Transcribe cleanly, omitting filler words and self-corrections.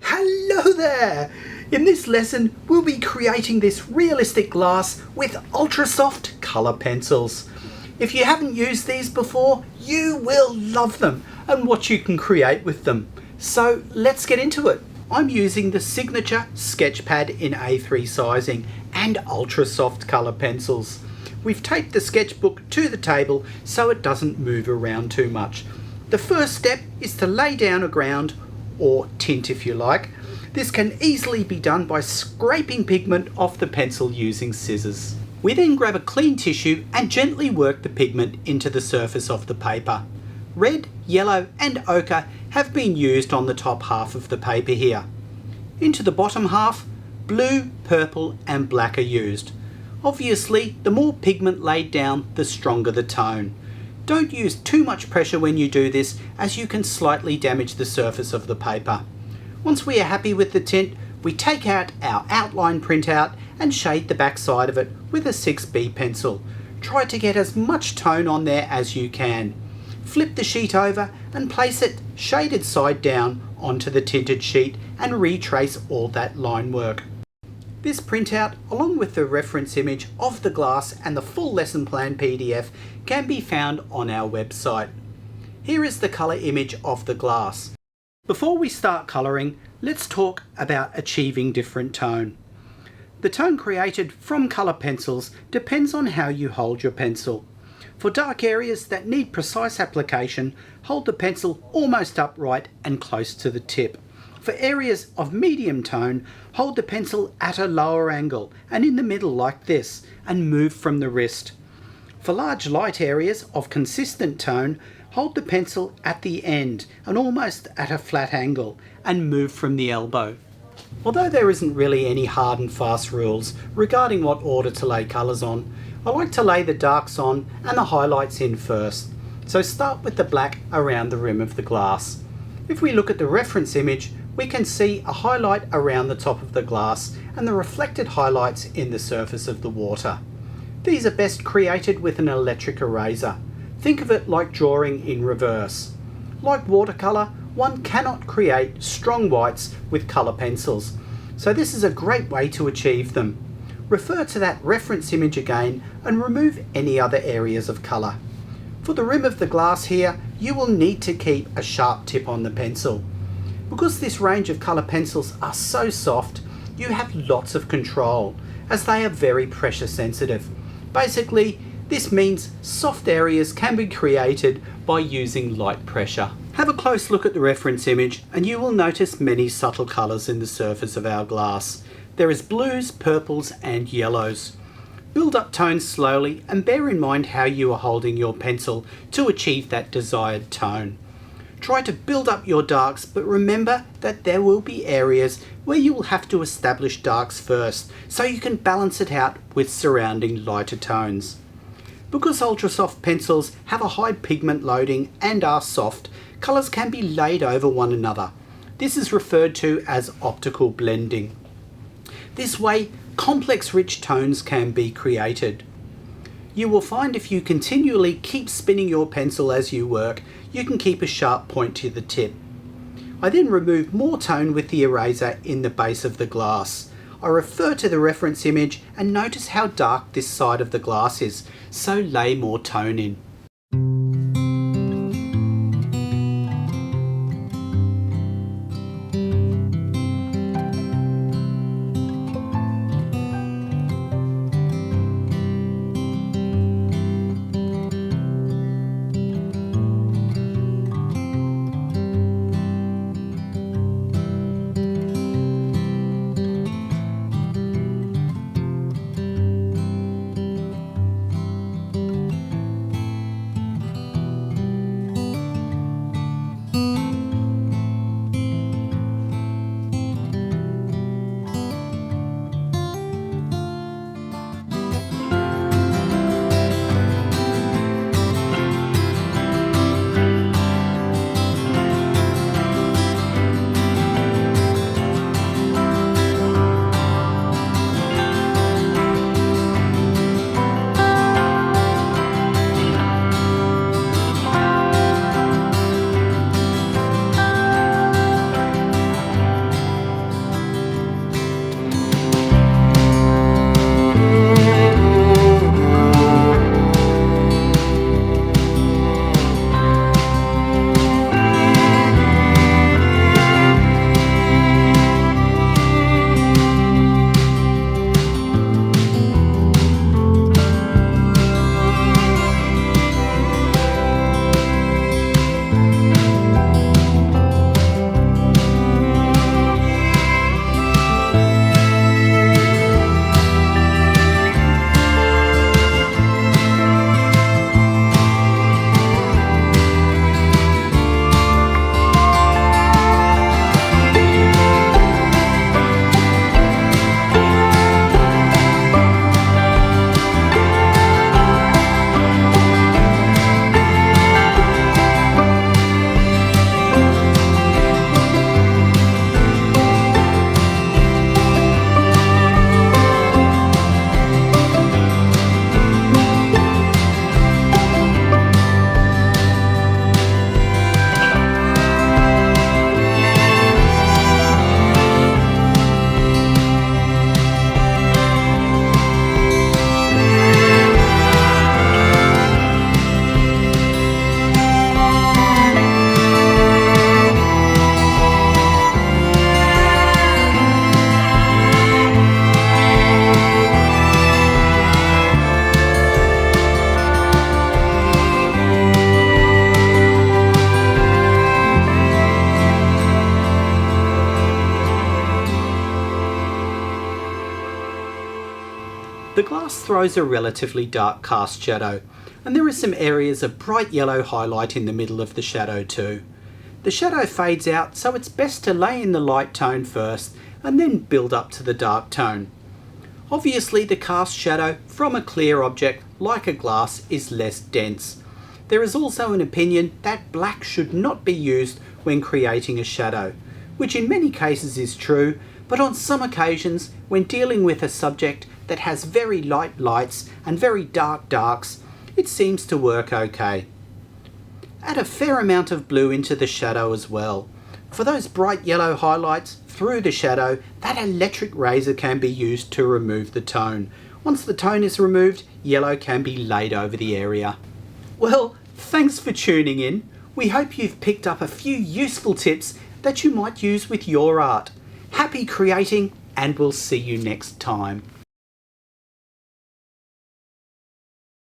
Hello there! In this lesson we'll be creating this realistic glass with ultra soft colour pencils. If you haven't used these before, you will love them and what you can create with them. So let's get into it. I'm using the signature sketch pad in A3 sizing and ultra soft colour pencils. We've taped the sketchbook to the table so it doesn't move around too much. The first step is to lay down a ground, or tint if you like. This can easily be done by scraping pigment off the pencil using scissors. We then grab a clean tissue and gently work the pigment into the surface of the paper. Red, yellow and ochre have been used on the top half of the paper here. Into the bottom half, blue, purple and black are used. Obviously, the more pigment laid down, the stronger the tone. Don't use too much pressure when you do this, as you can slightly damage the surface of the paper. Once we are happy with the tint, we take out our outline printout and shade the back side of it with a 6B pencil. Try to get as much tone on there as you can. Flip the sheet over and place it shaded side down onto the tinted sheet and retrace all that line work. This printout, along with the reference image of the glass and the full lesson plan PDF, can be found on our website. Here is the colour image of the glass. Before we start colouring, let's talk about achieving different tone. The tone created from colour pencils depends on how you hold your pencil. For dark areas that need precise application, hold the pencil almost upright and close to the tip. For areas of medium tone, hold the pencil at a lower angle and in the middle like this and move from the wrist. For large light areas of consistent tone, hold the pencil at the end and almost at a flat angle and move from the elbow. Although there isn't really any hard and fast rules regarding what order to lay colours on, I like to lay the darks on and the highlights in first. So start with the black around the rim of the glass. If we look at the reference image, we can see a highlight around the top of the glass and the reflected highlights in the surface of the water. These are best created with an electric eraser. Think of it like drawing in reverse. Like watercolour, one cannot create strong whites with colour pencils, so this is a great way to achieve them. Refer to that reference image again and remove any other areas of colour. For the rim of the glass here, you will need to keep a sharp tip on the pencil. Because this range of colour pencils are so soft, you have lots of control, as they are very pressure sensitive. Basically, this means soft areas can be created by using light pressure. Have a close look at the reference image and you will notice many subtle colours in the surface of our glass. There is blues, purples and yellows. Build up tones slowly and bear in mind how you are holding your pencil to achieve that desired tone. Try to build up your darks, but remember that there will be areas where you will have to establish darks first, so you can balance it out with surrounding lighter tones. Because ultra soft pencils have a high pigment loading and are soft, colours can be laid over one another. This is referred to as optical blending. This way, complex rich tones can be created. You will find if you continually keep spinning your pencil as you work, you can keep a sharp point to the tip. I then remove more tone with the eraser in the base of the glass. I refer to the reference image and notice how dark this side of the glass is, so lay more tone in. throws a relatively dark cast shadow, and there are some areas of bright yellow highlight in the middle of the shadow too. The shadow fades out, so it's best to lay in the light tone first and then build up to the dark tone. Obviously, the cast shadow from a clear object like a glass is less dense. There is also an opinion that black should not be used when creating a shadow, which in many cases is true, but on some occasions, when dealing with a subject that has very light lights and very dark darks, it seems to work okay. Add a fair amount of blue into the shadow as well. For those bright yellow highlights through the shadow, that electric razor can be used to remove the tone. Once the tone is removed, yellow can be laid over the area. Well, thanks for tuning in. We hope you've picked up a few useful tips that you might use with your art. Happy creating, and we'll see you next time.